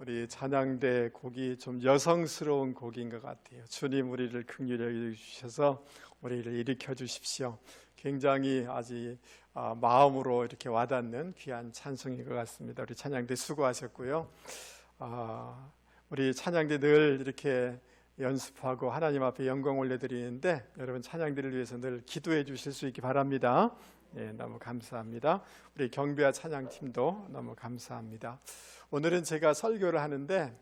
우리 찬양대 곡이 좀 여성스러운 곡인 것 같아요. 주님 우리를 긍휼히 여기주셔서 우리를 일으켜 주십시오. 굉장히 아주 마음으로 이렇게 와닿는 귀한 찬송인 것 같습니다. 우리 찬양대 수고하셨고요. 우리 찬양대 늘 이렇게 연습하고 하나님 앞에 영광 올려드리는데 여러분 찬양대를 위해서 늘 기도해 주실 수 있기 바랍니다. 네, 너무 감사합니다. 우리 경배와 찬양팀도 너무 감사합니다. 오늘은 제가 설교를 하는데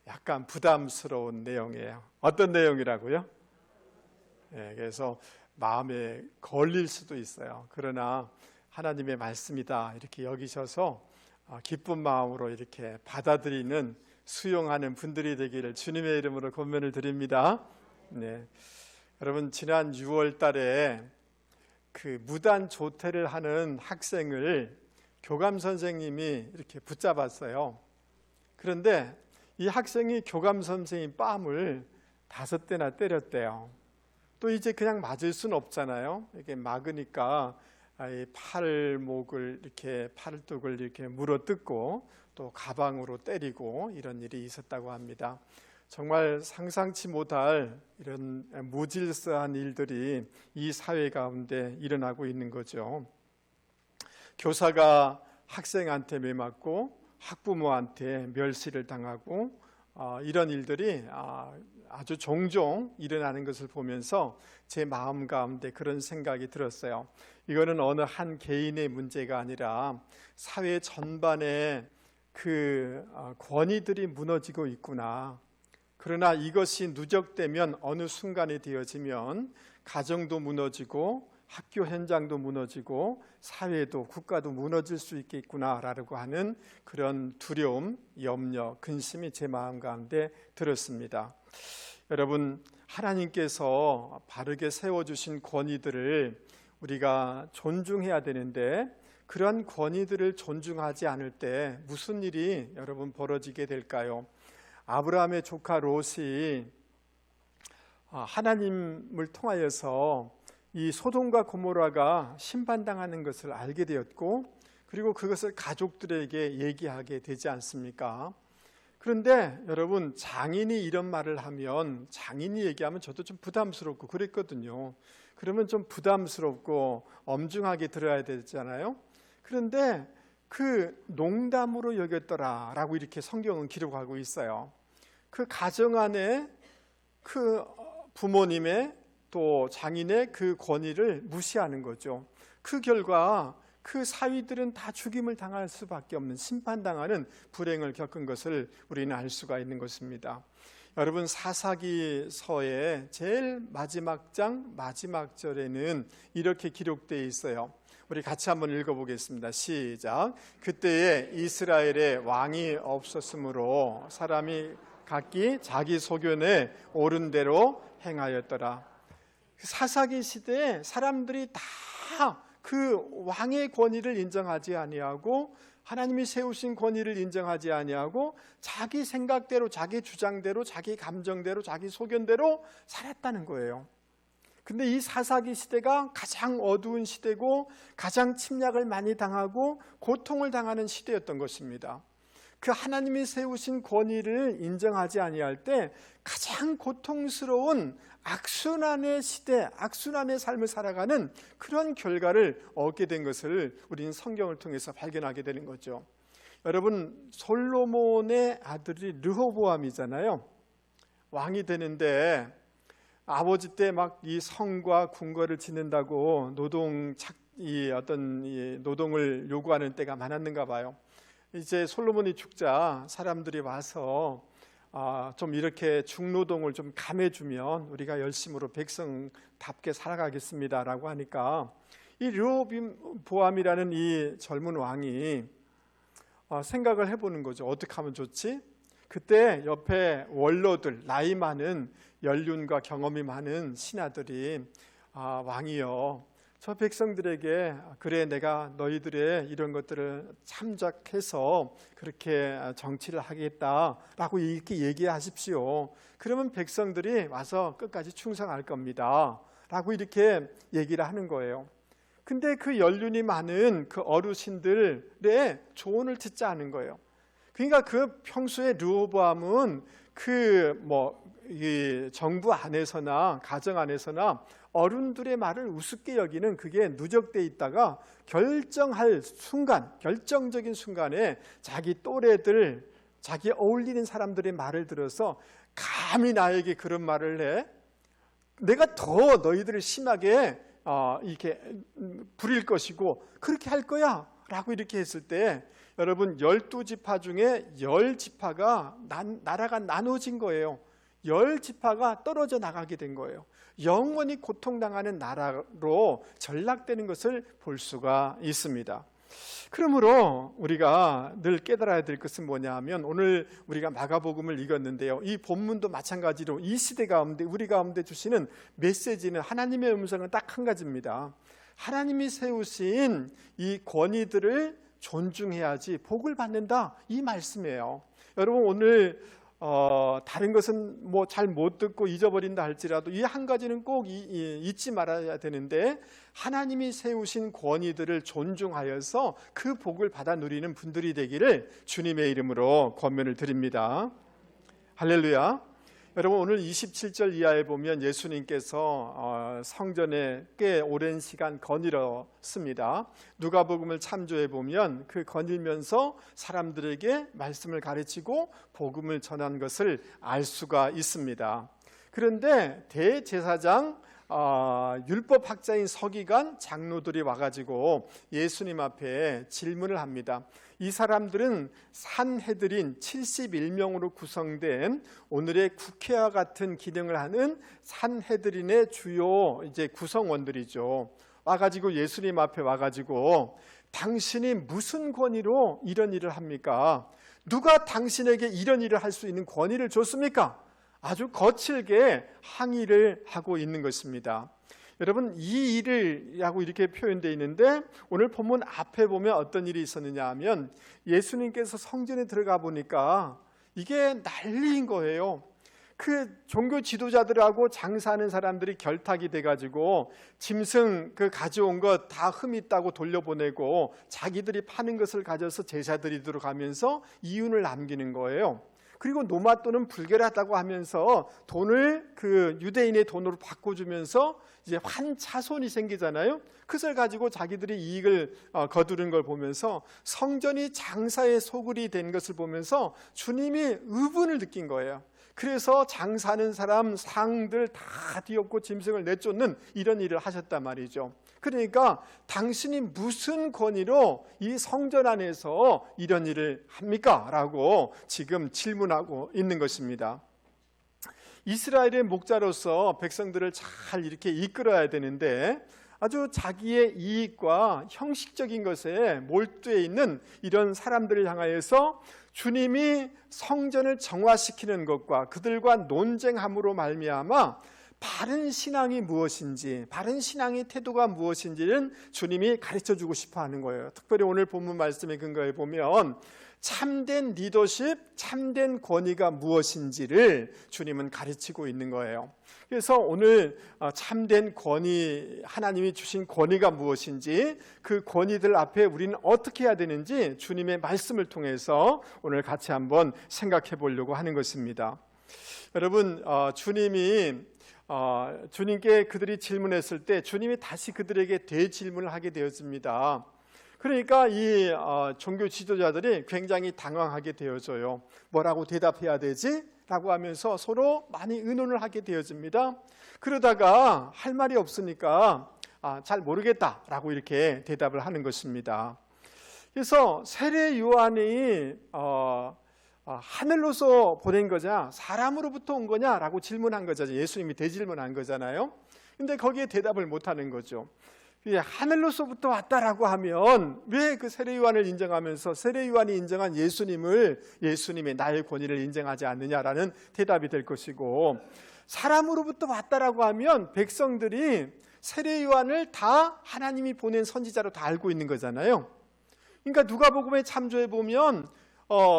약간 부담스러운 내용이에요. 어떤 내용이라고요? 네, 그래서 마음에 걸릴 수도 있어요. 그러나 하나님의 말씀이다 이렇게 여기셔서 기쁜 마음으로 이렇게 받아들이는 수용하는 분들이 되기를 주님의 이름으로 권면을 드립니다. 네, 여러분 지난 6월 달에 그 무단 조퇴를 하는 학생을 교감 선생님이 이렇게 붙잡았어요. 그런데 이 학생이 교감 선생님 뺨을 5대나 때렸대요. 또 이제 그냥 맞을 수는 없잖아요. 이게 막으니까 팔목을 이렇게 팔뚝을 이렇게 물어뜯고 또 가방으로 때리고 이런 일이 있었다고 합니다. 정말 상상치 못할 이런 무질서한 일들이 이 사회 가운데 일어나고 있는 거죠. 교사가 학생한테 매맞고 학부모한테 멸시를 당하고 이런 일들이 아주 종종 일어나는 것을 보면서 제 마음 가운데 그런 생각이 들었어요. 이거는 어느 한 개인의 문제가 아니라 사회 전반에 그 권위들이 무너지고 있구나. 그러나 이것이 누적되면 어느 순간이 되어지면 가정도 무너지고 학교 현장도 무너지고 사회도 국가도 무너질 수 있겠구나라고 하는 그런 두려움, 염려, 근심이 제 마음 가운데 들었습니다. 여러분, 하나님께서 바르게 세워주신 권위들을 우리가 존중해야 되는데 그러한 권위들을 존중하지 않을 때 무슨 일이 여러분 벌어지게 될까요? 아브라함의 조카 롯이 하나님을 통하여서 이 소돔과 고모라가 심판당하는 것을 알게 되었고 그리고 그것을 가족들에게 얘기하게 되지 않습니까? 그런데 여러분 장인이 이런 말을 하면 장인이 얘기하면 저도 좀 부담스럽고 그랬거든요. 그러면 좀 부담스럽고 엄중하게 들어야 되잖아요. 그런데 그 농담으로 여겼더라라고 이렇게 성경은 기록하고 있어요. 그 가정 안에 그 부모님의 또 장인의 그 권위를 무시하는 거죠. 그 결과 그 사위들은 다 죽임을 당할 수밖에 없는 심판당하는 불행을 겪은 것을 우리는 알 수가 있는 것입니다. 여러분 사사기서의 제일 마지막 장 마지막 절에는 이렇게 기록되어 있어요. 우리 같이 한번 읽어보겠습니다. 시작. 그때에 이스라엘에 왕이 없었으므로 사람이 각기 자기 소견에 옳은 대로 행하였더라. 사사기 시대에 사람들이 다 그 왕의 권위를 인정하지 아니하고 하나님이 세우신 권위를 인정하지 아니하고 자기 생각대로 자기 주장대로 자기 감정대로 자기 소견대로 살았다는 거예요. 근데 이 사사기 시대가 가장 어두운 시대고 가장 침략을 많이 당하고 고통을 당하는 시대였던 것입니다. 그 하나님이 세우신 권위를 인정하지 아니할 때 가장 고통스러운 악순환의 시대, 악순환의 삶을 살아가는 그런 결과를 얻게 된 것을 우리는 성경을 통해서 발견하게 되는 거죠. 여러분 솔로몬의 아들이 르호보암이잖아요. 왕이 되는데 아버지 때 막 이 성과 궁궐을 짓는다고 노동을 요구하는 때가 많았는가 봐요. 이제 솔로몬이 죽자 사람들이 와서 좀 이렇게 중노동을 좀 감해주면 우리가 열심으로 백성답게 살아가겠습니다라고 하니까 이 르호보암이라는 이 젊은 왕이 생각을 해보는 거죠. 어떻게 하면 좋지? 그때 옆에 원로들, 나이 많은 연륜과 경험이 많은 신하들이 왕이여 저 백성들에게 그래 내가 너희들의 이런 것들을 참작해서 그렇게 정치를 하겠다라고 이렇게 얘기하십시오. 그러면 백성들이 와서 끝까지 충성할 겁니다 라고 이렇게 얘기를 하는 거예요. 근데 그 연륜이 많은 그 어르신들의 조언을 듣지 않은 거예요. 그러니까 그 평소에 르호보암은 이 정부 안에서나 가정 안에서나 어른들의 말을 우습게 여기는 그게 누적돼 있다가 결정적인 순간에 자기 또래들, 자기 어울리는 사람들의 말을 들어서 감히 나에게 그런 말을 해? 내가 더 너희들을 심하게 이렇게 부릴 것이고 그렇게 할 거야 라고 이렇게 했을 때 여러분 12지파 중에 10지파가 나라가 나눠진 거예요. 10지파가 떨어져 나가게 된 거예요. 영원히 고통당하는 나라로 전락되는 것을 볼 수가 있습니다. 그러므로 우리가 늘 깨달아야 될 것은 뭐냐 하면 오늘 우리가 마가복음을 읽었는데요, 이 본문도 마찬가지로 이 시대 가운데 우리 가운데 주시는 메시지는 하나님의 음성은 딱 한 가지입니다. 하나님이 세우신 이 권위들을 존중해야지 복을 받는다, 이 말씀이에요. 여러분 오늘 다른 것은 뭐 잘 못 듣고 잊어버린다 할지라도 이 한 가지는 꼭 잊지 말아야 되는데, 하나님이 세우신 권위들을 존중하여서 그 복을 받아 누리는 분들이 되기를 주님의 이름으로 권면을 드립니다. 할렐루야. 여러분 오늘 27절 이하에 보면 예수님께서 성전에 꽤 오랜 시간 거닐었습니다. 누가복음을 참조해 보면 그 거닐면서 사람들에게 말씀을 가르치고 복음을 전한 것을 알 수가 있습니다. 그런데 대제사장, 율법학자인 서기관, 장로들이 와가지고 예수님 앞에 질문을 합니다. 이 사람들은 산헤드린 71명으로 구성된 오늘의 국회와 같은 기능을 하는 산헤드린의 주요 구성원들이죠. 와가지고 예수님 앞에 와가지고 당신이 무슨 권위로 이런 일을 합니까? 누가 당신에게 이런 일을 할 수 있는 권위를 줬습니까? 아주 거칠게 항의를 하고 있는 것입니다. 여러분 이 일이라고 이렇게 표현되어 있는데 오늘 본문 앞에 보면 어떤 일이 있었느냐 하면 예수님께서 성전에 들어가 보니까 이게 난리인 거예요. 그 종교 지도자들하고 장사하는 사람들이 결탁이 돼가지고 짐승 가져온 것 다 흠 있다고 돌려보내고 자기들이 파는 것을 가져서 제사 드리도록 하면서 이윤을 남기는 거예요. 그리고 노마또는 불결하다고 하면서 돈을 유대인의 돈으로 바꿔주면서 이제 환차손이 생기잖아요. 그것을 가지고 자기들이 이익을 거두는 걸 보면서 성전이 장사의 소굴이 된 것을 보면서 주님이 의분을 느낀 거예요. 그래서 장사하는 사람 상들 다 뒤엎고 짐승을 내쫓는 이런 일을 하셨단 말이죠. 그러니까 당신이 무슨 권위로 이 성전 안에서 이런 일을 합니까? 라고 지금 질문하고 있는 것입니다. 이스라엘의 목자로서 백성들을 잘 이렇게 이끌어야 되는데 아주 자기의 이익과 형식적인 것에 몰두해 있는 이런 사람들을 향하여서 주님이 성전을 정화시키는 것과 그들과 논쟁함으로 말미암아 바른 신앙이 무엇인지, 바른 신앙의 태도가 무엇인지는 주님이 가르쳐주고 싶어 하는 거예요. 특별히 오늘 본문 말씀에 근거해 보면 참된 리더십, 참된 권위가 무엇인지를 주님은 가르치고 있는 거예요. 그래서 오늘 참된 권위, 하나님이 주신 권위가 무엇인지, 그 권위들 앞에 우리는 어떻게 해야 되는지 주님의 말씀을 통해서 오늘 같이 한번 생각해 보려고 하는 것입니다. 여러분 주님께 그들이 질문했을 때 주님이 다시 그들에게 대질문을 하게 되었습니다. 그러니까 이 종교 지도자들이 굉장히 당황하게 되어져요. 뭐라고 대답해야 되지? 라고 하면서 서로 많이 의논을 하게 되어집니다. 그러다가 할 말이 없으니까 잘 모르겠다라고 이렇게 대답을 하는 것입니다. 그래서 세례 요한이 하늘로서 보낸 거냐, 사람으로부터 온 거냐라고 질문한 거잖아요. 예수님이 대질문한 거잖아요. 근데 거기에 대답을 못하는 거죠. 하늘로서부터 왔다라고 하면 왜 그 세례 요한을 인정하면서 세례 요한이 인정한 예수님의 나의 권위를 인정하지 않느냐라는 대답이 될 것이고, 사람으로부터 왔다라고 하면 백성들이 세례 요한을 다 하나님이 보낸 선지자로 다 알고 있는 거잖아요. 그러니까 누가복음에 참조해 보면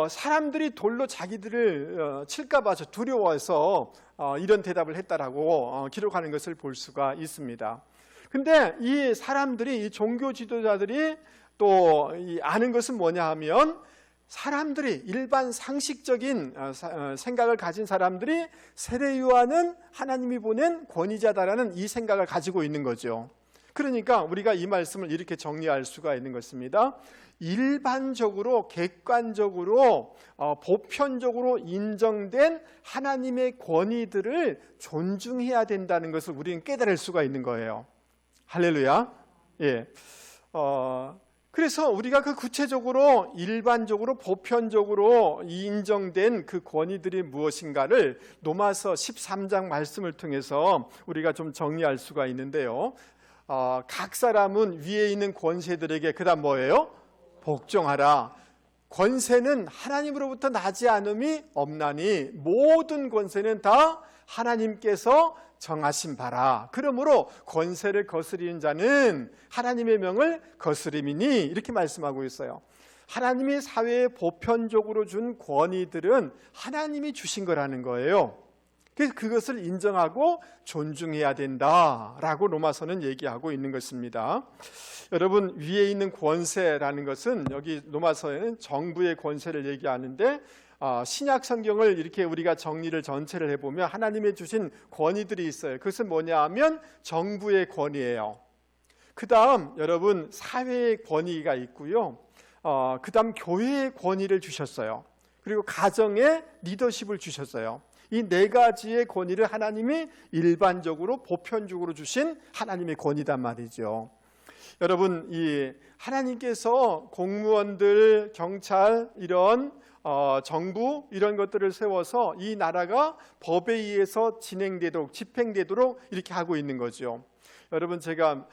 사람들이 돌로 자기들을 칠까 봐 두려워해서 이런 대답을 했다라고 기록하는 것을 볼 수가 있습니다. 근데 이 사람들이, 이 종교 지도자들이 또 아는 것은 뭐냐 하면 사람들이 일반 상식적인 생각을 가진 사람들이 세례 요한은 하나님이 보낸 권위자다라는 이 생각을 가지고 있는 거죠. 그러니까 우리가 이 말씀을 이렇게 정리할 수가 있는 것입니다. 일반적으로 객관적으로 보편적으로 인정된 하나님의 권위들을 존중해야 된다는 것을 우리는 깨달을 수가 있는 거예요. 할렐루야. 예. 그래서 우리가 그 구체적으로 일반적으로 보편적으로 인정된 그 권위들이 무엇인가를 로마서 13장 말씀을 통해서 우리가 좀 정리할 수가 있는데요. 각 사람은 위에 있는 권세들에게 그다음 뭐예요? 복종하라. 권세는 하나님으로부터 나지 않음이 없나니 모든 권세는 다 하나님께서 정하신 바라. 그러므로 권세를 거스리는 자는 하나님의 명을 거스림이니 이렇게 말씀하고 있어요. 하나님이 사회에 보편적으로 준 권위들은 하나님이 주신 거라는 거예요. 그래서 그것을 인정하고 존중해야 된다라고 로마서는 얘기하고 있는 것입니다. 여러분, 위에 있는 권세라는 것은 여기 로마서에는 정부의 권세를 얘기하는데 신약 성경을 이렇게 우리가 정리를 전체를 해보면 하나님의 주신 권위들이 있어요. 그것은 뭐냐 하면 정부의 권위예요. 그 다음 여러분 사회의 권위가 있고요. 그 다음 교회의 권위를 주셨어요. 그리고 가정의 리더십을 주셨어요. 이 네 가지의 권위를 하나님이 일반적으로 보편적으로 주신 하나님의 권위단 말이죠. 여러분, 이 하나님께서 공무원들, 경찰 이런 정부 이런 것들을 세워서 이 나라가 법에 의해서 진행되도록 집행되도록 이렇게 하고 있는 거죠. 여러분, 제가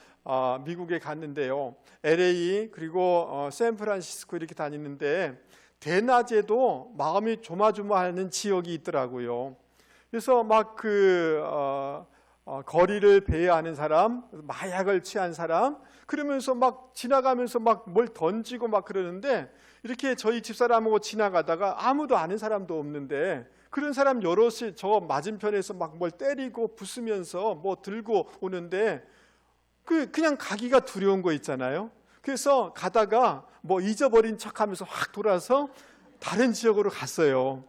미국에 갔는데요. LA 그리고 샌프란시스코 이렇게 다니는데 대낮에도 마음이 조마조마하는 지역이 있더라고요. 그래서 막 거리를 배회하는 사람, 마약을 취한 사람, 그러면서 막 지나가면서 막 뭘 던지고 막 그러는데 이렇게 저희 집사람하고 지나가다가 아무도 아는 사람도 없는데 그런 사람 여럿이 저 맞은편에서 막 뭘 때리고 부수면서 뭐 들고 오는데 그냥 가기가 두려운 거 있잖아요. 그래서 가다가 뭐 잊어버린 척하면서 확 돌아서 다른 지역으로 갔어요.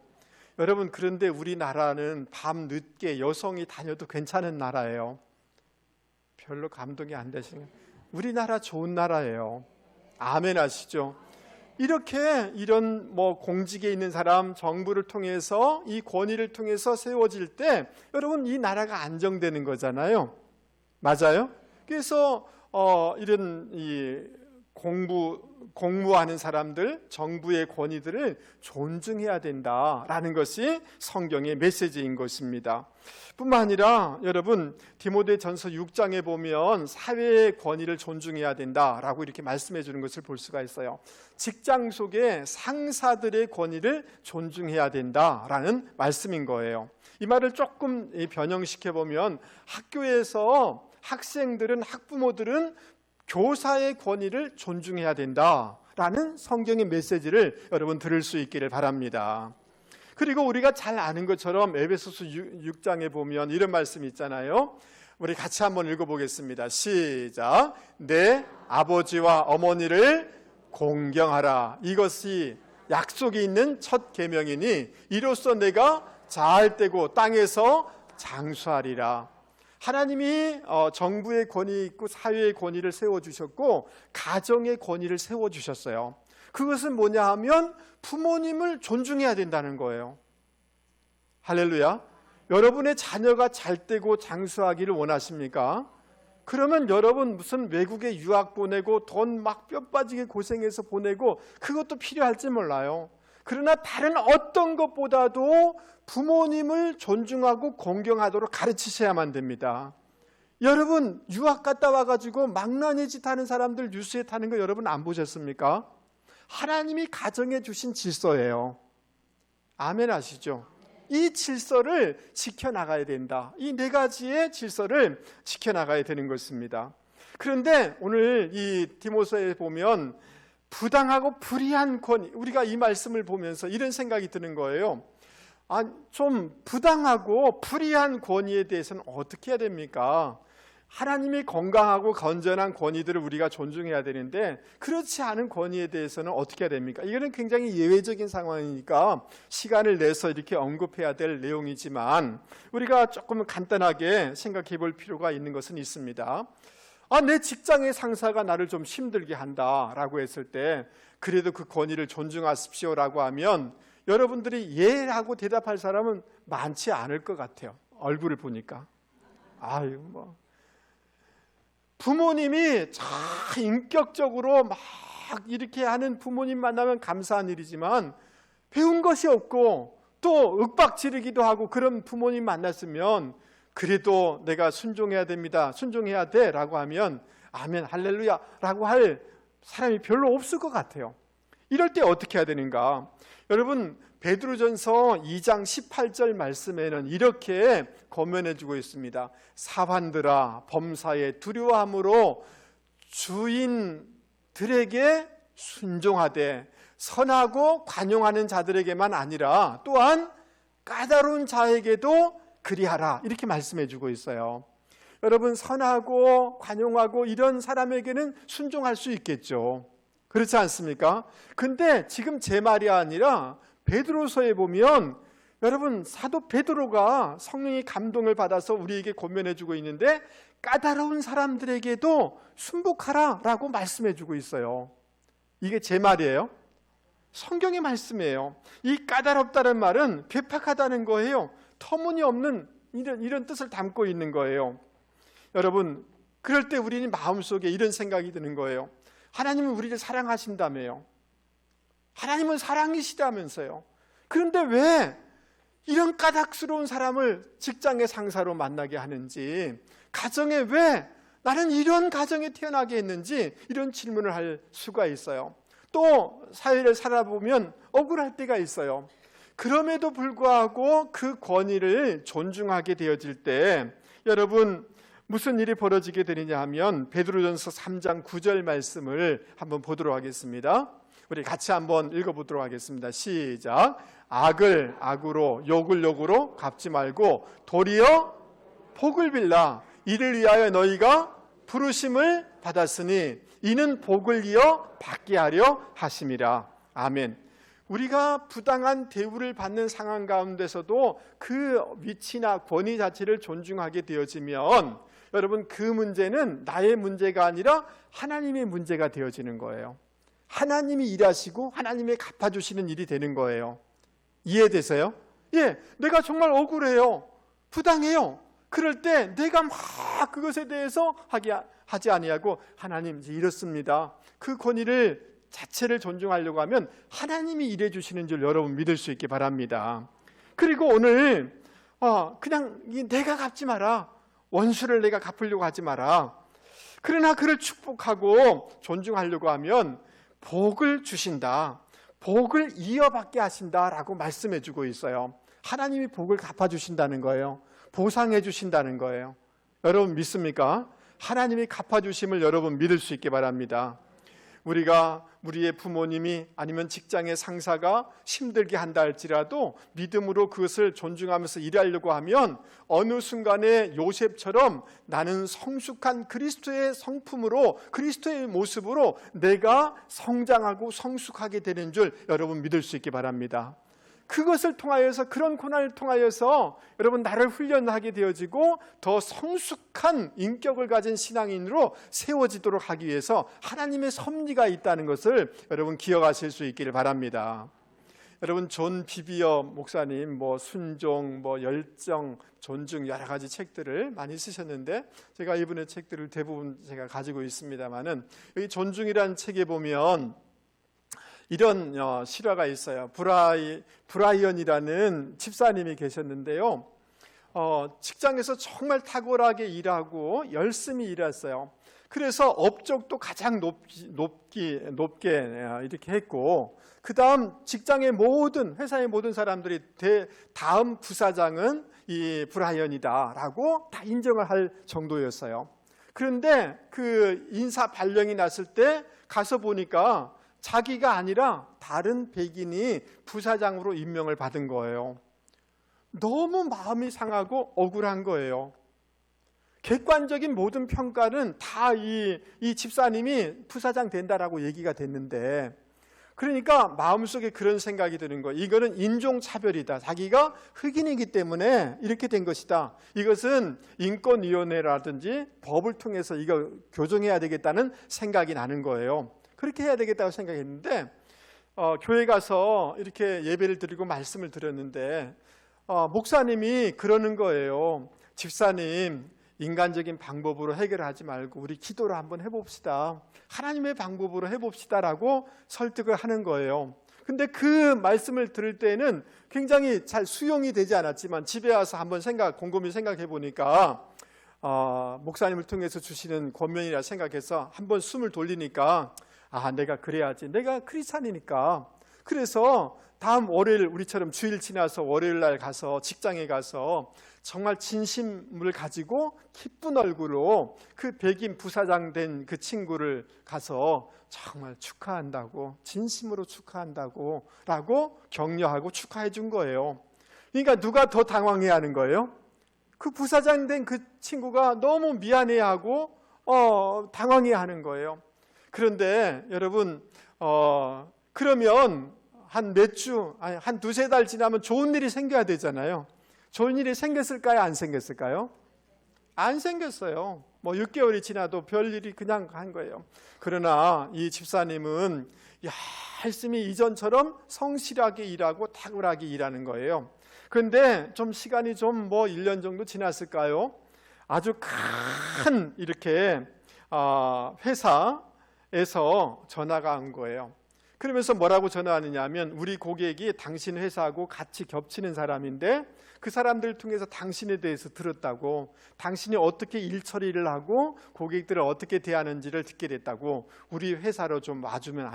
여러분, 그런데 우리나라는 밤 늦게 여성이 다녀도 괜찮은 나라예요. 별로 감동이 안 되시는, 우리나라 좋은 나라예요. 아멘 하시죠? 이렇게 이런 뭐 공직에 있는 사람, 정부를 통해서 이 권위를 통해서 세워질 때 여러분 이 나라가 안정되는 거잖아요. 맞아요? 그래서 이런 이 공무하는 사람들, 정부의 권위들을 존중해야 된다라는 것이 성경의 메시지인 것입니다. 뿐만 아니라 여러분 디모데전서 6장에 보면 사회의 권위를 존중해야 된다라고 이렇게 말씀해 주는 것을 볼 수가 있어요. 직장 속의 상사들의 권위를 존중해야 된다라는 말씀인 거예요. 이 말을 조금 변형시켜 보면 학교에서 학생들은, 학부모들은 교사의 권위를 존중해야 된다라는 성경의 메시지를 여러분 들을 수 있기를 바랍니다. 그리고 우리가 잘 아는 것처럼 에베소서 6장에 보면 이런 말씀이 있잖아요. 우리 같이 한번 읽어보겠습니다. 시작. 내 아버지와 어머니를 공경하라. 이것이 약속이 있는 첫 계명이니 이로써 내가 자할되고 땅에서 장수하리라. 하나님이 정부의 권위 있고 사회의 권위를 세워주셨고 가정의 권위를 세워주셨어요. 그것은 뭐냐 하면 부모님을 존중해야 된다는 거예요. 할렐루야. 여러분의 자녀가 잘되고 장수하기를 원하십니까? 그러면 여러분 무슨 외국에 유학 보내고 돈 막 뼈 빠지게 고생해서 보내고 그것도 필요할지 몰라요. 그러나 다른 어떤 것보다도 부모님을 존중하고 공경하도록 가르치셔야만 됩니다. 여러분 유학 갔다 와가지고 망나니 짓 하는 사람들 뉴스에 타는 거 여러분 안 보셨습니까? 하나님이 가정해 주신 질서예요. 아멘 하시죠? 이 질서를 지켜나가야 된다. 이 네 가지의 질서를 지켜나가야 되는 것입니다. 그런데 오늘 이 디모서에 보면 부당하고 불의한 권위, 우리가 이 말씀을 보면서 이런 생각이 드는 거예요. 좀 부당하고 불의한 권위에 대해서는 어떻게 해야 됩니까? 하나님이 건강하고 건전한 권위들을 우리가 존중해야 되는데 그렇지 않은 권위에 대해서는 어떻게 해야 됩니까? 이거는 굉장히 예외적인 상황이니까 시간을 내서 이렇게 언급해야 될 내용이지만 우리가 조금 간단하게 생각해 볼 필요가 있는 것은 있습니다. 내 직장의 상사가 나를 좀 힘들게 한다라고 했을 때 그래도 그 권위를 존중하십시오라고 하면 여러분들이 예라고 대답할 사람은 많지 않을 것 같아요. 얼굴을 보니까. 부모님이 참 인격적으로 막 이렇게 하는 부모님 만나면 감사한 일이지만 배운 것이 없고 또 윽박지르기도 하고 그런 부모님 만났으면 그래도 내가 순종해야 됩니다, 순종해야 돼 라고 하면 아멘 할렐루야 라고 할 사람이 별로 없을 것 같아요. 이럴 때 어떻게 해야 되는가? 여러분 베드로전서 2장 18절 말씀에는 이렇게 권면해 주고 있습니다. 사환들아 범사에 두려워함으로 주인들에게 순종하되 선하고 관용하는 자들에게만 아니라 또한 까다로운 자에게도 그리하라 이렇게 말씀해 주고 있어요. 여러분 선하고 관용하고 이런 사람에게는 순종할 수 있겠죠. 그렇지 않습니까? 근데 지금 제 말이 아니라 베드로서에 보면 여러분 사도 베드로가 성령의 감동을 받아서 우리에게 권면해 주고 있는데 까다로운 사람들에게도 순복하라 라고 말씀해 주고 있어요. 이게 제 말이에요? 성경의 말씀이에요. 이 까다롭다는 말은 괴팍하다는 거예요. 터무니없는 이런 뜻을 담고 있는 거예요. 여러분 그럴 때 우리는 마음속에 이런 생각이 드는 거예요. 하나님은 우리를 사랑하신다며요. 하나님은 사랑이시다면서요. 그런데 왜 이런 까닭스러운 사람을 직장의 상사로 만나게 하는지, 가정에 왜 나는 이런 가정에 태어나게 했는지 이런 질문을 할 수가 있어요. 또 사회를 살아보면 억울할 때가 있어요. 그럼에도 불구하고 그 권위를 존중하게 되어질 때 여러분 무슨 일이 벌어지게 되느냐 하면 베드로전서 3장 9절 말씀을 한번 보도록 하겠습니다. 우리 같이 한번 읽어보도록 하겠습니다. 시작. 악을 악으로 욕을 욕으로 갚지 말고 도리어 복을 빌라. 이를 위하여 너희가 부르심을 받았으니 이는 복을 이어 받게 하려 하심이라. 아멘. 우리가 부당한 대우를 받는 상황 가운데서도 그 위치나 권위 자체를 존중하게 되어지면 여러분 그 문제는 나의 문제가 아니라 하나님의 문제가 되어지는 거예요. 하나님이 일하시고 하나님이 갚아주시는 일이 되는 거예요. 이해되세요? 예, 내가 정말 억울해요. 부당해요. 그럴 때 내가 막 그것에 대해서 하지 아니하고 하나님 이렇습니다. 그 권위를 자체를 존중하려고 하면 하나님이 일해 주시는 줄 여러분 믿을 수 있기 바랍니다. 그리고 오늘 그냥 내가 갚지 마라. 원수를 내가 갚으려고 하지 마라. 그러나 그를 축복하고 존중하려고 하면 복을 주신다. 복을 이어받게 하신다라고 말씀해 주고 있어요. 하나님이 복을 갚아주신다는 거예요. 보상해 주신다는 거예요. 여러분 믿습니까? 하나님이 갚아주심을 여러분 믿을 수 있기 바랍니다. 우리가 우리의 부모님이 아니면 직장의 상사가 힘들게 한다 할지라도 믿음으로 그것을 존중하면서 일하려고 하면 어느 순간에 요셉처럼 나는 성숙한 그리스도의 성품으로 그리스도의 모습으로 내가 성장하고 성숙하게 되는 줄 여러분 믿을 수 있기 바랍니다. 그것을 통하여서 그런 고난을 통하여서 여러분 나를 훈련하게 되어지고 더 성숙한 인격을 가진 신앙인으로 세워지도록 하기 위해서 하나님의 섭리가 있다는 것을 여러분 기억하실 수 있기를 바랍니다. 여러분 존 비비어 목사님 순종, 열정, 존중 여러 가지 책들을 많이 쓰셨는데 제가 이분의 책들을 대부분 제가 가지고 있습니다만은 여기 존중이라는 책에 보면 이런 실화가 있어요. 브라이언이라는 집사님이 계셨는데요. 직장에서 정말 탁월하게 일하고 열심히 일했어요. 그래서 업적도 가장 높게 이렇게 했고, 그 다음 직장의 회사의 모든 사람들이 다음 부사장은 이 브라이언이다라고 다 인정을 할 정도였어요. 그런데 그 인사 발령이 났을 때 가서 보니까 자기가 아니라 다른 백인이 부사장으로 임명을 받은 거예요. 너무 마음이 상하고 억울한 거예요. 객관적인 모든 평가는 다 이 집사님이 부사장 된다라고 얘기가 됐는데, 그러니까 마음속에 그런 생각이 드는 거예요. 이거는 인종차별이다. 자기가 흑인이기 때문에 이렇게 된 것이다. 이것은 인권위원회라든지 법을 통해서 이거 교정해야 되겠다는 생각이 나는 거예요. 그렇게 해야 되겠다고 생각했는데, 교회 가서 이렇게 예배를 드리고 말씀을 드렸는데, 목사님이 그러는 거예요. 집사님, 인간적인 방법으로 해결하지 말고 우리 기도를 한번 해봅시다. 하나님의 방법으로 해봅시다라고 설득을 하는 거예요. 근데 그 말씀을 들을 때는 굉장히 잘 수용이 되지 않았지만, 집에 와서 한번 곰곰이 생각해 보니까 목사님을 통해서 주시는 권면이라 생각해서 한번 숨을 돌리니까, 내가 그래야지. 내가 크리스찬이니까. 그래서 다음 월요일, 우리처럼 주일 지나서 월요일 날 가서 직장에 가서 정말 진심을 가지고 기쁜 얼굴로 그 백인 부사장 된 그 친구를 가서 정말 축하한다고, 진심으로 축하한다고 라고 격려하고 축하해 준 거예요. 그러니까 누가 더 당황해야 하는 거예요? 그 부사장 된 그 친구가 너무 미안해하고 당황해야 하는 거예요. 그런데 여러분, 그러면 한 몇 주, 한 두세 달 지나면 좋은 일이 생겨야 되잖아요. 좋은 일이 생겼을까요? 안 생겼을까요? 안 생겼어요. 6개월이 지나도 별일이 그냥 한 거예요. 그러나 이 집사님은 열심히 이전처럼 성실하게 일하고 탁월하게 일하는 거예요. 그런데 좀 시간이 1년 정도 지났을까요? 아주 큰 이렇게 회사에서 전화가 온 거예요. 그러면서 뭐라고 전화하느냐 하면, 우리 고객이 당신 회사하고 같이 겹치는 사람인데 그 사람들을 통해서 당신에 대해서 들었다고, 당신이 어떻게 일 처리를 하고 고객들을 어떻게 대하는지를 듣게 됐다고, 우리 회사로 좀 와주면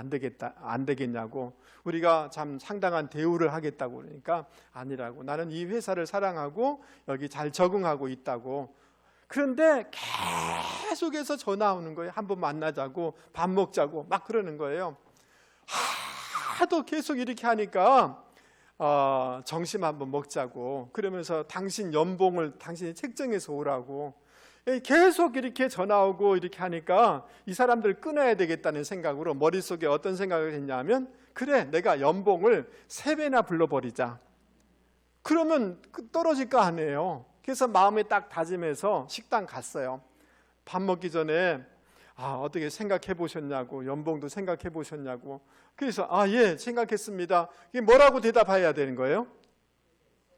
안 되겠냐고, 우리가 참 상당한 대우를 하겠다고. 그러니까 아니라고, 나는 이 회사를 사랑하고 여기 잘 적응하고 있다고. 그런데 계속해서 전화 오는 거예요. 한번 만나자고, 밥 먹자고 막 그러는 거예요. 하도 계속 이렇게 하니까 점심 한번 먹자고, 그러면서 당신 연봉을 당신이 책정해서 오라고, 계속 이렇게 전화 오고 이렇게 하니까 이 사람들 끊어야 되겠다는 생각으로 머릿속에 어떤 생각을 했냐면, 그래, 내가 연봉을 3배나 불러버리자. 그러면 떨어질까 아니에요. 그래서 마음에 딱 다짐해서 식당 갔어요. 밥 먹기 전에 어떻게 생각해 보셨냐고, 연봉도 생각해 보셨냐고. 그래서 예, 생각했습니다. 이게 뭐라고 대답해야 되는 거예요?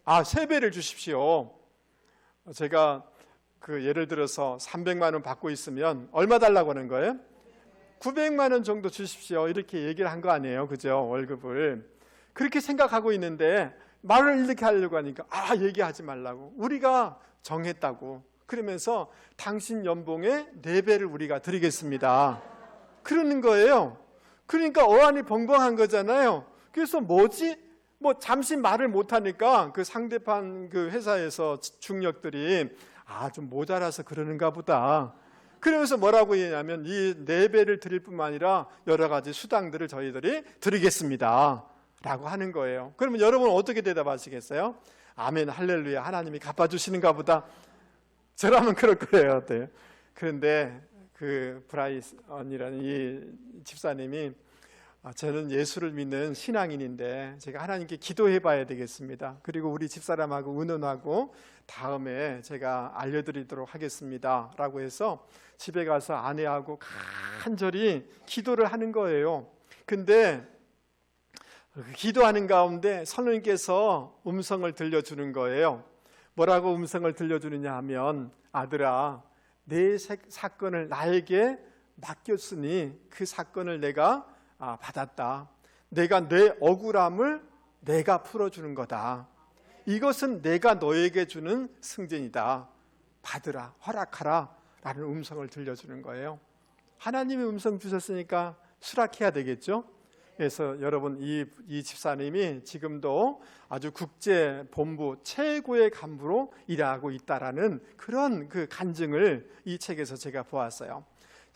3배를 주십시오. 제가 예를 들어서 300만 원 받고 있으면 얼마 달라고 하는 거예요? 900만 원 정도 주십시오. 이렇게 얘기를 한 거 아니에요, 그죠? 월급을. 그렇게 생각하고 있는데 말을 이렇게 하려고 하니까 얘기하지 말라고, 우리가 정했다고. 그러면서 당신 연봉의 4배를 우리가 드리겠습니다. 그러는 거예요. 그러니까 어안이 벙벙한 거잖아요. 그래서 잠시 말을 못하니까 그 상대편 그 회사에서 중력들이 좀 모자라서 그러는가 보다. 그러면서 뭐라고 했냐면, 이 4배를 드릴 뿐만 아니라 여러 가지 수당들을 저희들이 드리겠습니다 라고 하는 거예요. 그러면 여러분 어떻게 대답하시겠어요? 아멘, 할렐루야, 하나님이 갚아주시는가 보다. 저라면 그럴 거예요. 네. 그런데 그 브라이스 언니라는 이 집사님이, 저는 예수를 믿는 신앙인인데 제가 하나님께 기도해 봐야 되겠습니다. 그리고 우리 집사람하고 의논하고 다음에 제가 알려드리도록 하겠습니다 라고 해서 집에 가서 아내하고 간절히 기도를 하는 거예요. 근데 기도하는 가운데 성령님께서 음성을 들려주는 거예요. 뭐라고 음성을 들려주느냐 하면, 아들아, 내 사건을 나에게 맡겼으니 그 사건을 내가 받았다. 내가 내 억울함을 내가 풀어주는 거다. 이것은 내가 너에게 주는 승진이다. 받으라, 허락하라 라는 음성을 들려주는 거예요. 하나님의 음성 주셨으니까 수락해야 되겠죠. 그래서 여러분, 이 집사님이 지금도 아주 국제본부 최고의 간부로 일하고 있다라는 그런 그 간증을 이 책에서 제가 보았어요.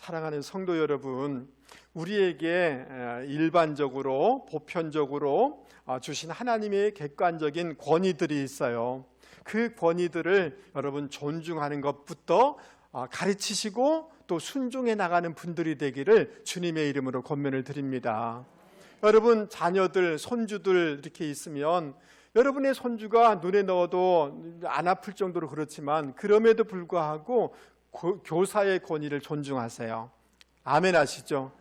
사랑하는 성도 여러분, 우리에게 일반적으로 보편적으로 주신 하나님의 객관적인 권위들이 있어요. 그 권위들을 여러분 존중하는 것부터 가르치시고 또 순종해 나가는 분들이 되기를 주님의 이름으로 권면을 드립니다. 여러분 자녀들, 손주들 이렇게 있으면 여러분의 손주가 눈에 넣어도 안 아플 정도로 그렇지만 그럼에도 불구하고 교사의 권위를 존중하세요. 아멘 하시죠?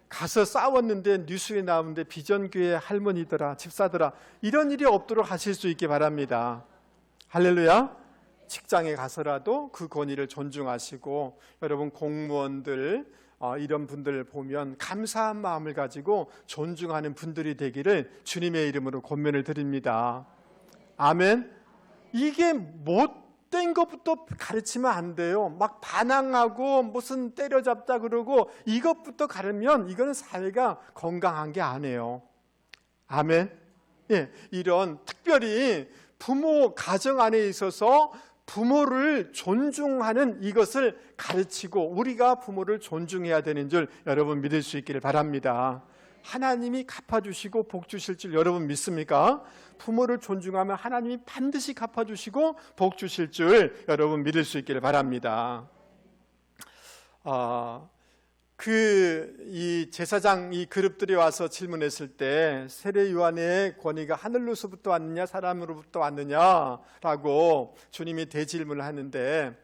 가서 싸웠는데 뉴스에 나오는데 비전교회 할머니더라, 집사더라, 이런 일이 없도록 하실 수 있게 바랍니다. 할렐루야. 직장에 가서라도 그 권위를 존중하시고, 여러분 공무원들 이런 분들 보면 감사한 마음을 가지고 존중하는 분들이 되기를 주님의 이름으로 권면을 드립니다. 아멘. 이게 못된 것부터 가르치면 안 돼요. 막 반항하고 무슨 때려잡자 그러고 이것부터 가르면 이거는 사회가 건강한 게 아니에요. 아멘. 예, 이런 특별히 부모 가정 안에 있어서 부모를 존중하는 이것을 가르치고 우리가 부모를 존중해야 되는 줄 여러분 믿을 수 있기를 바랍니다. 하나님이 갚아주시고 복 주실 줄 여러분 믿습니까? 부모를 존중하면 하나님이 반드시 갚아주시고 복 주실 줄 여러분 믿을 수 있기를 바랍니다. 이 제사장 이 그룹들이 와서 질문했을 때 세례 요한의 권위가 하늘로서부터 왔느냐 사람으로부터 왔느냐라고 주님이 대질문을 하는데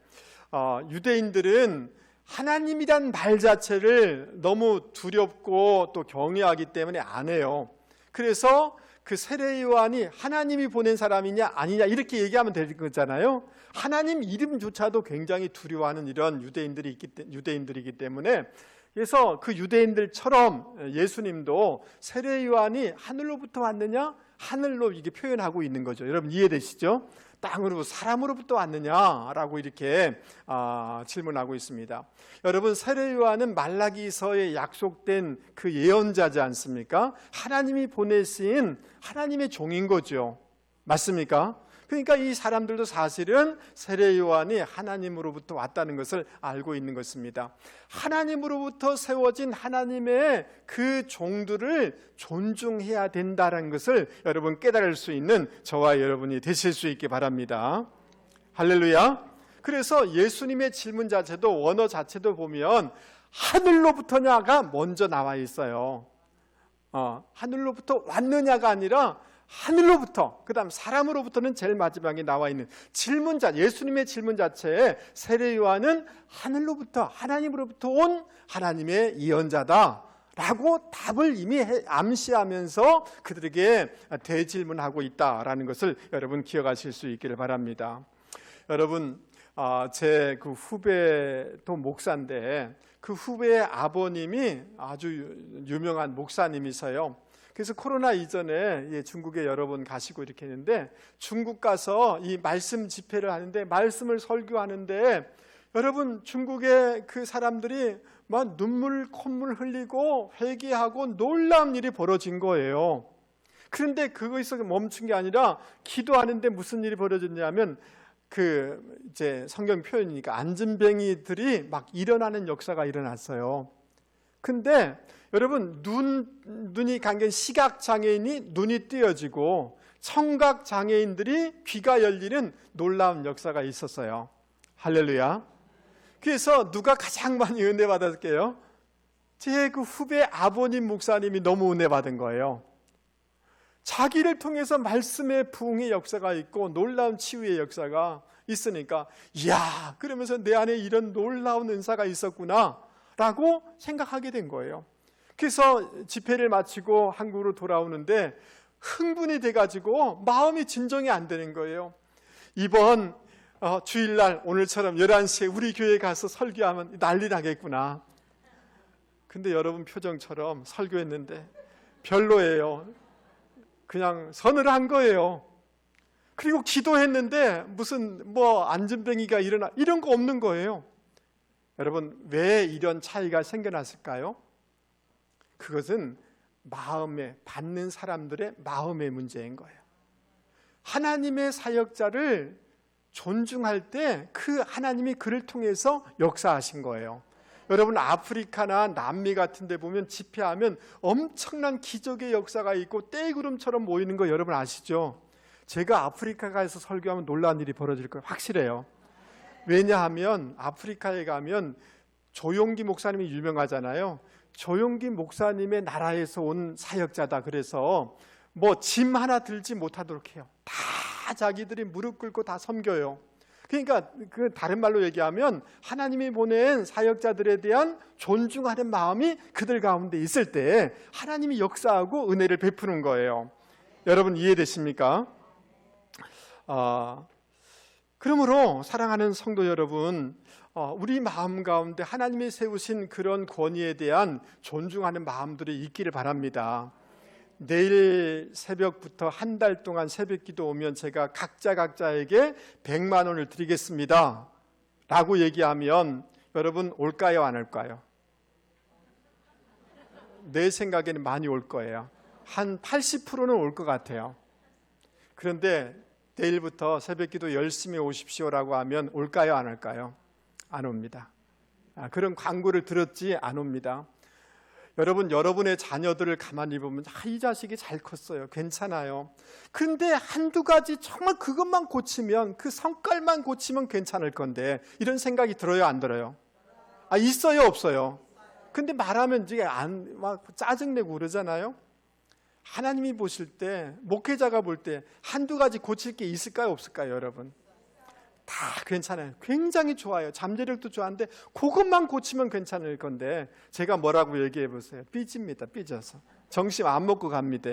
유대인들은 하나님이란 말 자체를 너무 두렵고 또 경외하기 때문에 안 해요. 그래서 그 세례 요한이 하나님이 보낸 사람이냐 아니냐 이렇게 얘기하면 되는 거잖아요. 하나님 이름조차도 굉장히 두려워하는 이런 유대인들이기 때문에, 그래서 그 유대인들처럼 예수님도 세례 요한이 하늘로부터 왔느냐 하늘로 이게 표현하고 있는 거죠. 여러분 이해되시죠? 땅으로 사람으로부터 왔느냐라고 이렇게 질문하고 있습니다. 여러분 세례 요한은 말라기서에 약속된 그 예언자지 않습니까? 하나님이 보내신 하나님의 종인 거죠. 맞습니까? 그러니까 이 사람들도 사실은 세례 요한이 하나님으로부터 왔다는 것을 알고 있는 것입니다. 하나님으로부터 세워진 하나님의 그 종들을 존중해야 된다는 것을 여러분 깨달을 수 있는 저와 여러분이 되실 수 있게 바랍니다. 할렐루야. 그래서 예수님의 질문 자체도 원어 자체도 보면 하늘로부터냐가 먼저 나와 있어요. 하늘로부터 왔느냐가 아니라 하늘로부터, 그 다음 사람으로부터는 제일 마지막에 나와 있는 질문자, 예수님의 질문 자체에 세례 요한은 하늘로부터 하나님으로부터 온 하나님의 예언자다 라고 답을 이미 암시하면서 그들에게 대질문하고 있다라는 것을 여러분 기억하실 수 있기를 바랍니다. 여러분 제 그 후배도 목사인데 그 후배의 아버님이 아주 유명한 목사님이세요. 그래서 코로나 이전에 중국에 여러 번 가시고 이렇게 했는데, 중국 가서 이 말씀 집회를 하는데 말씀을 설교하는데 여러분 중국의 그 사람들이 막 눈물 콧물 흘리고 회개하고 놀라운 일이 벌어진 거예요. 그런데 그거에서 멈춘 게 아니라 기도하는데 무슨 일이 벌어졌냐면 이제 성경 표현이니까 안진뱅이들이 막 일어나는 역사가 일어났어요. 근데 여러분 눈이 감긴 시각 장애인이 눈이 띄어지고 청각 장애인들이 귀가 열리는 놀라운 역사가 있었어요. 할렐루야. 그래서 누가 가장 많이 은혜 받았을게요? 제 그 후배 아버님 목사님이 너무 은혜 받은 거예요. 자기를 통해서 말씀의 부흥의 역사가 있고 놀라운 치유의 역사가 있으니까, 이야, 그러면서 내 안에 이런 놀라운 은사가 있었구나 라고 생각하게 된 거예요. 그래서 집회를 마치고 한국으로 돌아오는데 흥분이 돼가지고 마음이 진정이 안 되는 거예요. 이번 주일날 오늘처럼 11시에 우리 교회에 가서 설교하면 난리 나겠구나. 근데 여러분 표정처럼 설교했는데 별로예요. 그냥 서늘한 거예요. 그리고 기도했는데 무슨 안진뱅이가 일어나 이런 거 없는 거예요. 여러분 왜 이런 차이가 생겨났을까요? 그것은 받는 사람들의 마음의 문제인 거예요. 하나님의 사역자를 존중할 때 그 하나님이 그를 통해서 역사하신 거예요. 여러분 아프리카나 남미 같은 데 보면 집회하면 엄청난 기적의 역사가 있고 떼구름처럼 모이는 거 여러분 아시죠? 제가 아프리카 가서 설교하면 놀라운 일이 벌어질 거예요. 확실해요. 왜냐하면 아프리카에 가면 조용기 목사님이 유명하잖아요. 조용기 목사님의 나라에서 온 사역자다. 그래서 뭐 짐 하나 들지 못하도록 해요. 다 자기들이 무릎 꿇고 다 섬겨요. 그러니까 그 다른 말로 얘기하면 하나님이 보낸 사역자들에 대한 존중하는 마음이 그들 가운데 있을 때 하나님이 역사하고 은혜를 베푸는 거예요. 여러분 이해되십니까? 그러므로 사랑하는 성도 여러분, 우리 마음 가운데 하나님이 세우신 그런 권위에 대한 존중하는 마음들이 있기를 바랍니다. 내일 새벽부터 한 달 동안 새벽기도 오면 제가 각자에게 100만 원을 드리겠습니다 라고 얘기하면 여러분 올까요 안 올까요? 내 생각에는 많이 올 거예요. 한 80%는 올 것 같아요. 그런데 내일부터 새벽기도 열심히 오십시오라고 하면 올까요 안 올까요? 안 옵니다. 그런 광고를 들었지 안 옵니다. 여러분, 여러분의 자녀들을 가만히 보면 이 자식이 잘 컸어요. 괜찮아요. 그런데 한두 가지 정말 그것만 고치면, 그 성깔만 고치면 괜찮을 건데 이런 생각이 들어요 안 들어요? 있어요 없어요? 근데 말하면 이제 막 짜증내고 그러잖아요. 하나님이 보실 때, 목회자가 볼 때 한두 가지 고칠 게 있을까요 없을까요 여러분? 다 괜찮아요. 굉장히 좋아요. 잠재력도 좋아하는데 그것만 고치면 괜찮을 건데 제가 뭐라고 얘기해 보세요. 삐집니다. 삐져서 정신 안 먹고 갑니다.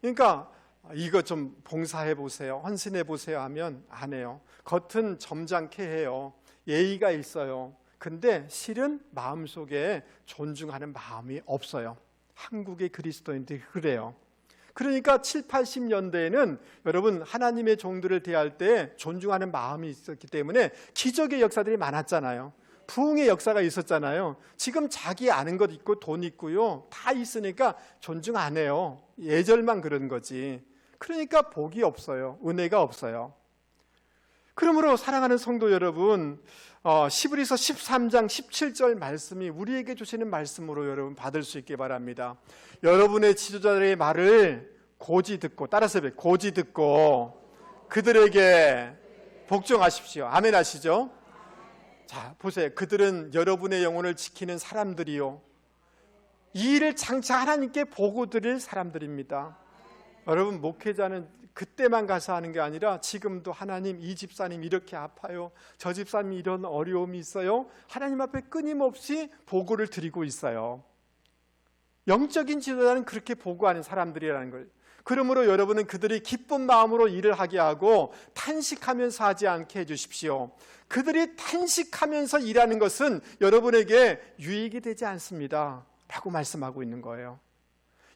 그러니까 이거 좀 봉사해 보세요, 헌신해 보세요 하면 안 해요. 겉은 점잖게 해요. 예의가 있어요. 근데 실은 마음속에 존중하는 마음이 없어요. 한국의 그리스도인들이 그래요. 그러니까 7, 80년대에는 여러분 하나님의 종들을 대할 때 존중하는 마음이 있었기 때문에 기적의 역사들이 많았잖아요. 부흥의 역사가 있었잖아요. 지금 자기 아는 것 있고 돈 있고요 다 있으니까 존중 안 해요. 예절만 그런 거지. 그러니까 복이 없어요. 은혜가 없어요. 그러므로 사랑하는 성도 여러분, 시브리서 13장 17절 말씀이 우리에게 주시는 말씀으로 여러분 받을 수 있게 바랍니다. 여러분의 지도자들의 말을 고지 듣고, 따라서 고지 듣고 그들에게 복종하십시오. 아멘 하시죠? 자, 보세요. 그들은 여러분의 영혼을 지키는 사람들이요, 이 일을 장차 하나님께 보고 드릴 사람들입니다. 여러분, 목회자는 그때만 가서 하는 게 아니라 지금도 하나님, 이 집사님 이렇게 아파요, 저 집사님 이런 어려움이 있어요, 하나님 앞에 끊임없이 보고를 드리고 있어요. 영적인 지도자는 그렇게 보고하는 사람들이라는 거예요. 그러므로 여러분은 그들이 기쁜 마음으로 일을 하게 하고 탄식하면서 하지 않게 해주십시오. 그들이 탄식하면서 일하는 것은 여러분에게 유익이 되지 않습니다 라고 말씀하고 있는 거예요.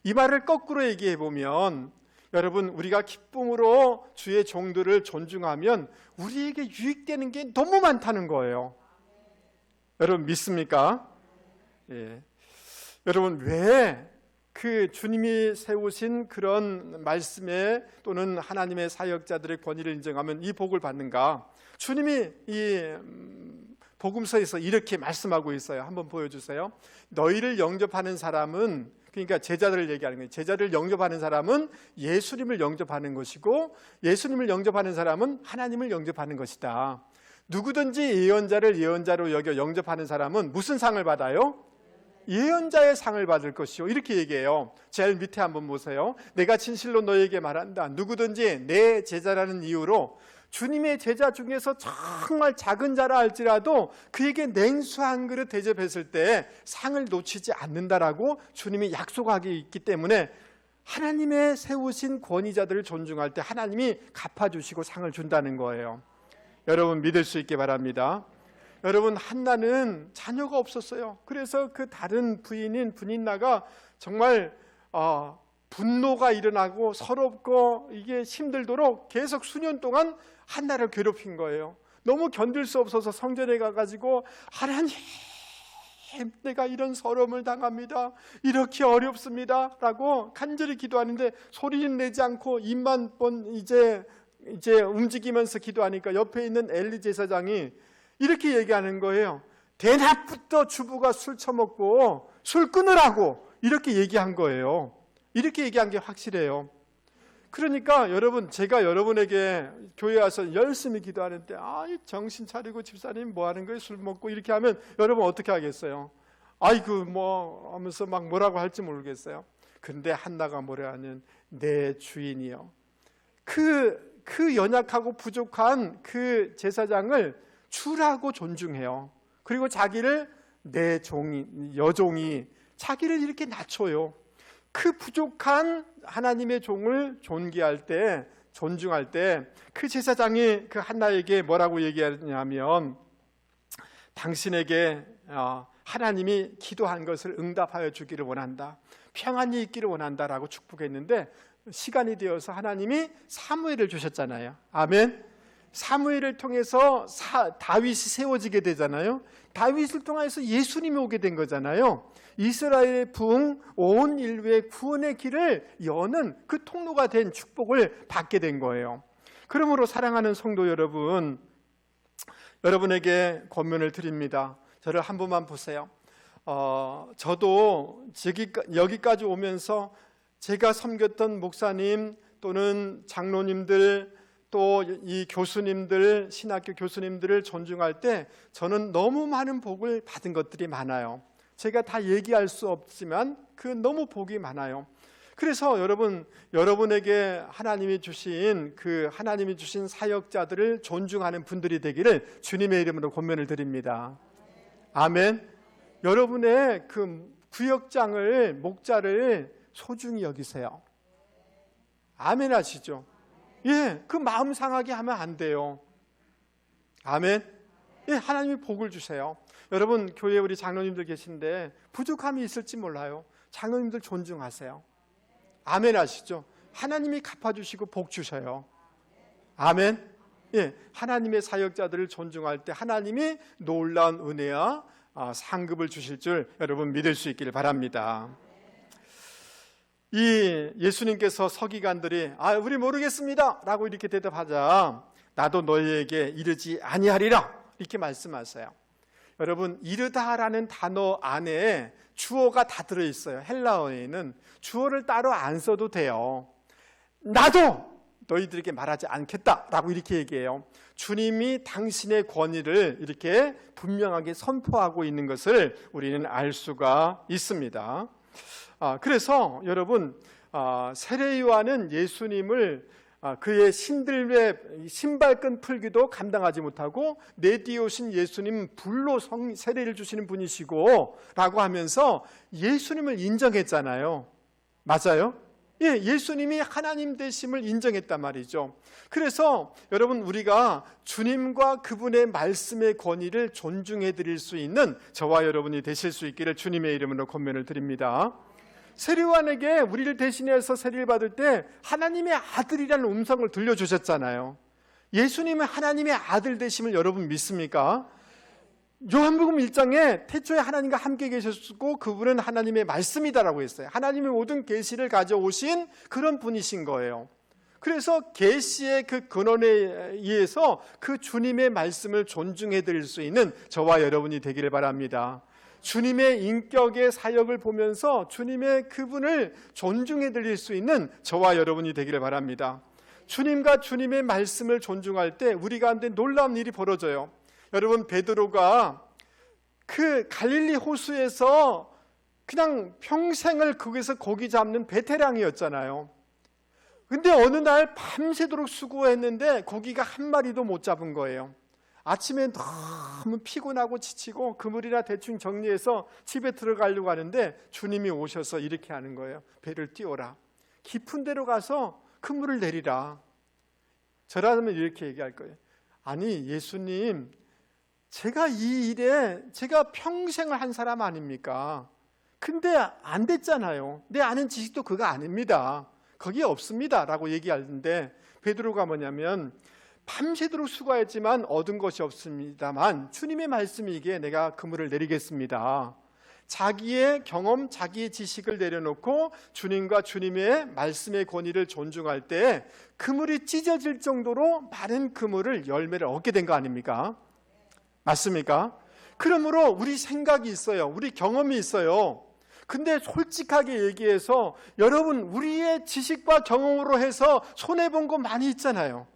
이 말을 거꾸로 얘기해 보면, 여러분, 우리가 기쁨으로 주의 종들을 존중하면 우리에게 유익되는 게 너무 많다는 거예요. 여러분 믿습니까? 예. 여러분, 왜 그 주님이 세우신 그런 말씀에 또는 하나님의 사역자들의 권위를 인정하면 이 복을 받는가? 주님이 이 복음서에서 이렇게 말씀하고 있어요. 한번 보여주세요. 너희를 영접하는 사람은, 그러니까 제자들을 얘기하는 거예요. 제자를 영접하는 사람은 예수님을 영접하는 것이고, 예수님을 영접하는 사람은 하나님을 영접하는 것이다. 누구든지 예언자를 예언자로 여겨 영접하는 사람은 무슨 상을 받아요? 예언자의 상을 받을 것이요, 이렇게 얘기해요. 제일 밑에 한번 보세요. 내가 진실로 너에게 말한다. 누구든지 내 제자라는 이유로 주님의 제자 중에서 정말 작은 자라 할지라도 그에게 냉수 한 그릇 대접했을 때 상을 놓치지 않는다라고 주님이 약속하기 있기 때문에 하나님의 세우신 권위자들을 존중할 때 하나님이 갚아주시고 상을 준다는 거예요. 여러분 믿을 수 있게 바랍니다. 여러분, 한나는 자녀가 없었어요. 그래서 그 다른 부인인 분인나가 정말 분노가 일어나고 서럽고 이게 힘들도록 계속 수년 동안 한나를 괴롭힌 거예요. 너무 견딜 수 없어서 성전에 가가지고, 하나님, 내가 이런 서러움을 당합니다, 이렇게 어렵습니다 라고 간절히 기도하는데 소리는 내지 않고 입만 이제 움직이면서 기도하니까 옆에 있는 엘리 제사장이 이렇게 얘기하는 거예요. 대낮부터 주부가 술 처먹고 술 끊으라고 이렇게 얘기한 거예요. 이렇게 얘기한 게 확실해요. 그러니까 여러분, 제가 여러분에게 교회 와서 열심히 기도하는데 정신 차리고 집사님 뭐 하는 거예요? 술 먹고 이렇게 하면 여러분 어떻게 하겠어요? 아이고 뭐 하면서 막 뭐라고 할지 모르겠어요. 근데 한나가 뭐라 하냐면 내 주인이요, 그 연약하고 부족한 그 제사장을 주라고 존중해요. 그리고 자기를 내 여종이 자기를 이렇게 낮춰요. 그 부족한 하나님의 종을 존귀할 때, 존중할 때 그 제사장이 그 한나에게 뭐라고 얘기하냐면 당신에게 하나님이 기도한 것을 응답하여 주기를 원한다, 평안이 있기를 원한다라고 축복했는데, 시간이 되어서 하나님이 사무엘을 주셨잖아요. 아멘. 사무엘을 통해서 다윗이 세워지게 되잖아요. 다윗을 통해서 예수님이 오게 된 거잖아요. 이스라엘의 부흥, 온 인류의 구원의 길을 여는 그 통로가 된 축복을 받게 된 거예요. 그러므로 사랑하는 성도 여러분, 여러분에게 권면을 드립니다. 저를 한 번만 보세요. 저도 여기까지 오면서 제가 섬겼던 목사님 또는 장로님들, 또 이 교수님들, 신학교 교수님들을 존중할 때 저는 너무 많은 복을 받은 것들이 많아요. 제가 다 얘기할 수 없지만 그 너무 복이 많아요. 그래서 여러분에게 하나님이 주신 사역자들을 존중하는 분들이 되기를 주님의 이름으로 권면을 드립니다. 아멘. 여러분의 그 구역장을, 목자를 소중히 여기세요. 아멘 하시죠? 예, 그 마음 상하게 하면 안 돼요. 아멘. 예, 하나님이 복을 주세요. 여러분, 교회에 우리 장로님들 계신데 부족함이 있을지 몰라요. 장로님들 존중하세요. 아멘 하시죠? 하나님이 갚아주시고 복 주셔요. 아멘. 예, 하나님의 사역자들을 존중할 때 하나님이 놀라운 은혜와 상급을 주실 줄 여러분 믿을 수 있기를 바랍니다. 이 예수님께서 서기관들이 우리 모르겠습니다 라고 이렇게 대답하자, 나도 너희에게 이르지 아니하리라 이렇게 말씀하세요. 여러분, 이르다라는 단어 안에 주어가 다 들어있어요. 헬라어에는 주어를 따로 안 써도 돼요. 나도 너희들에게 말하지 않겠다라고 이렇게 얘기해요. 주님이 당신의 권위를 이렇게 분명하게 선포하고 있는 것을 우리는 알 수가 있습니다. 그래서 여러분, 세례요한은 예수님을 그의 신들의 신발끈 풀기도 감당하지 못하고 내 뒤에 오신 예수님 불로 세례를 주시는 분이시고 라고 하면서 예수님을 인정했잖아요. 맞아요? 예, 예수님이 하나님 되심을 인정했단 말이죠. 그래서 여러분, 우리가 주님과 그분의 말씀의 권위를 존중해 드릴 수 있는 저와 여러분이 되실 수 있기를 주님의 이름으로 권면을 드립니다. 세례요한에게 우리를 대신해서 세례를 받을 때 하나님의 아들이라는 음성을 들려주셨잖아요. 예수님은 하나님의 아들 되심을 여러분 믿습니까? 요한복음 1장에 태초에 하나님과 함께 계셨고 그분은 하나님의 말씀이다라고 했어요. 하나님의 모든 계시를 가져오신 그런 분이신 거예요. 그래서 계시의 그 근원에 의해서 그 주님의 말씀을 존중해 드릴 수 있는 저와 여러분이 되기를 바랍니다. 주님의 인격의 사역을 보면서 주님의 그분을 존중해 드릴 수 있는 저와 여러분이 되기를 바랍니다. 주님과 주님의 말씀을 존중할 때 우리 가운데 놀라운 일이 벌어져요. 여러분, 베드로가 그 갈릴리 호수에서 그냥 평생을 거기서 고기 잡는 베테랑이었잖아요. 근데 어느 날 밤새도록 수고했는데 고기가 한 마리도 못 잡은 거예요. 아침에 너무 피곤하고 지치고 그물이나 대충 정리해서 집에 들어가려고 하는데 주님이 오셔서 이렇게 하는 거예요. 배를 띄워라. 깊은 데로 가서 그물을 내리라. 저라면 이렇게 얘기할 거예요. 아니, 예수님, 제가 이 일에 제가 평생을 한 사람 아닙니까? 근데 안 됐잖아요. 내 아는 지식도 그거 아닙니다. 거기에 없습니다 라고 얘기하는데, 베드로가 뭐냐면 밤새도록 수고했지만 얻은 것이 없습니다만 주님의 말씀이기에 내가 그물을 내리겠습니다. 자기의 경험, 자기의 지식을 내려놓고 주님과 주님의 말씀의 권위를 존중할 때 그물이 찢어질 정도로 많은 그물을 열매를 얻게 된 거 아닙니까? 맞습니까? 그러므로 우리 생각이 있어요. 우리 경험이 있어요. 근데 솔직하게 얘기해서 여러분, 우리의 지식과 경험으로 해서 손해본 거 많이 있잖아요.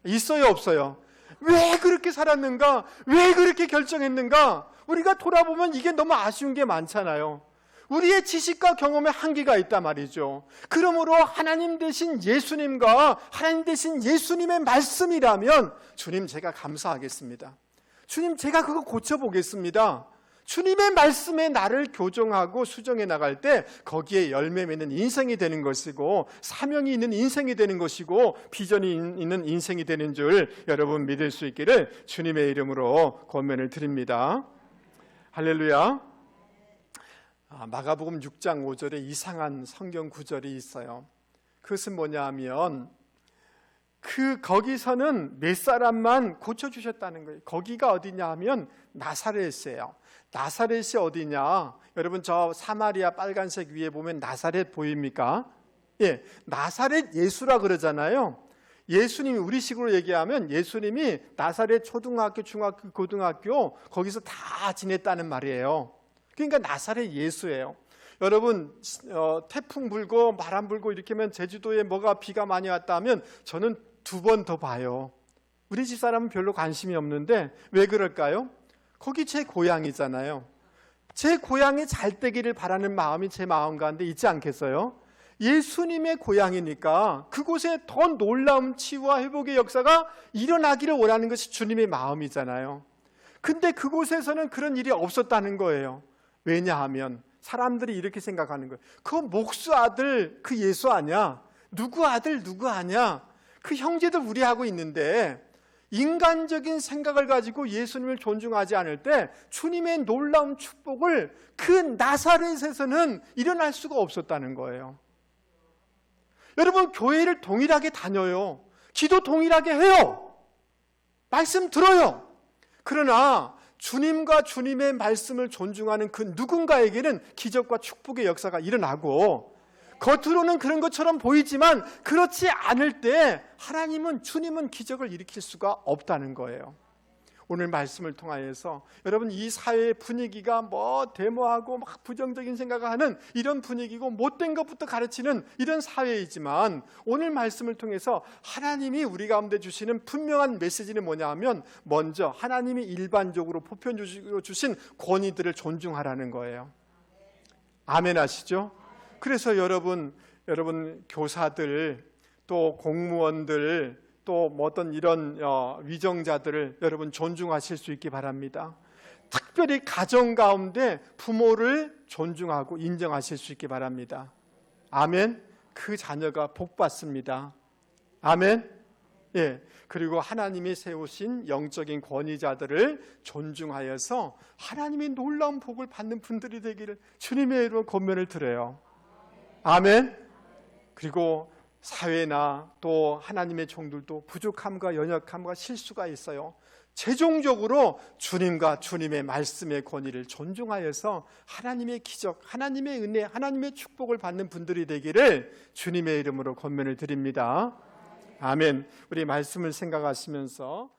있어요, 없어요? 왜 그렇게 살았는가? 왜 그렇게 결정했는가? 우리가 돌아보면 이게 너무 아쉬운 게 많잖아요. 우리의 지식과 경험에 한계가 있단 말이죠. 그러므로 하나님 대신 예수님과 하나님 대신 예수님의 말씀이라면 주님, 제가 감사하겠습니다. 주님, 제가 그거 고쳐보겠습니다. 주님의 말씀에 나를 교정하고 수정해 나갈 때 거기에 열매 맺는 인생이 되는 것이고, 사명이 있는 인생이 되는 것이고, 비전이 있는 인생이 되는 줄 여러분 믿을 수 있기를 주님의 이름으로 권면을 드립니다. 할렐루야. 마가복음 6장 5절에 이상한 성경 구절이 있어요. 그것은 뭐냐 하면 거기서는 몇 사람만 고쳐주셨다는 거예요. 거기가 어디냐 하면 나사렛이에요. 나사렛이 어디냐? 여러분, 저 사마리아 빨간색 위에 보면 나사렛 보입니까? 예, 나사렛 예수라 그러잖아요. 예수님이, 우리식으로 얘기하면 예수님이 나사렛 초등학교, 중학교, 고등학교 거기서 다 지냈다는 말이에요. 그러니까 나사렛 예수예요. 여러분, 태풍 불고 바람 불고 이렇게 하면 제주도에 뭐가 비가 많이 왔다 하면 저는 2번 더 봐요. 우리 집사람은 별로 관심이 없는데 왜 그럴까요? 거기 제 고향이잖아요. 제 고향이 잘 되기를 바라는 마음이 제 마음 가운데 있지 않겠어요? 예수님의 고향이니까 그곳에 더 놀라운 치유와 회복의 역사가 일어나기를 원하는 것이 주님의 마음이잖아요. 근데 그곳에서는 그런 일이 없었다는 거예요. 왜냐하면 사람들이 이렇게 생각하는 거예요. 그 목수 아들 그 예수 아니야? 누구 아들 누구 아니야? 그 형제들 우리하고 있는데, 인간적인 생각을 가지고 예수님을 존중하지 않을 때 주님의 놀라운 축복을 그 나사렛에서는 일어날 수가 없었다는 거예요. 여러분, 교회를 동일하게 다녀요. 기도 동일하게 해요. 말씀 들어요. 그러나 주님과 주님의 말씀을 존중하는 그 누군가에게는 기적과 축복의 역사가 일어나고, 겉으로는 그런 것처럼 보이지만 그렇지 않을 때 하나님은, 주님은 기적을 일으킬 수가 없다는 거예요. 오늘 말씀을 통하여서 여러분, 이 사회의 분위기가 뭐 데모하고 막 부정적인 생각을 하는 이런 분위기고 못된 것부터 가르치는 이런 사회이지만, 오늘 말씀을 통해서 하나님이 우리 가운데 주시는 분명한 메시지는 뭐냐 하면, 먼저 하나님이 일반적으로 보편적으로 주신 권위들을 존중하라는 거예요. 아멘 하시죠? 그래서 여러분 교사들, 또 공무원들, 또 어떤 이런 위정자들을 여러분 존중하실 수 있기 바랍니다. 특별히 가정 가운데 부모를 존중하고 인정하실 수 있기 바랍니다. 아멘. 그 자녀가 복 받습니다. 아멘. 예. 그리고 하나님이 세우신 영적인 권위자들을 존중하여서 하나님의 놀라운 복을 받는 분들이 되기를 주님의 이름으로 권면을 드려요. 아멘. 그리고 사회나 또 하나님의 종들도 부족함과 연약함과 실수가 있어요. 최종적으로 주님과 주님의 말씀의 권위를 존중하여서 하나님의 기적, 하나님의 은혜, 하나님의 축복을 받는 분들이 되기를 주님의 이름으로 권면을 드립니다. 아멘. 우리 말씀을 생각하시면서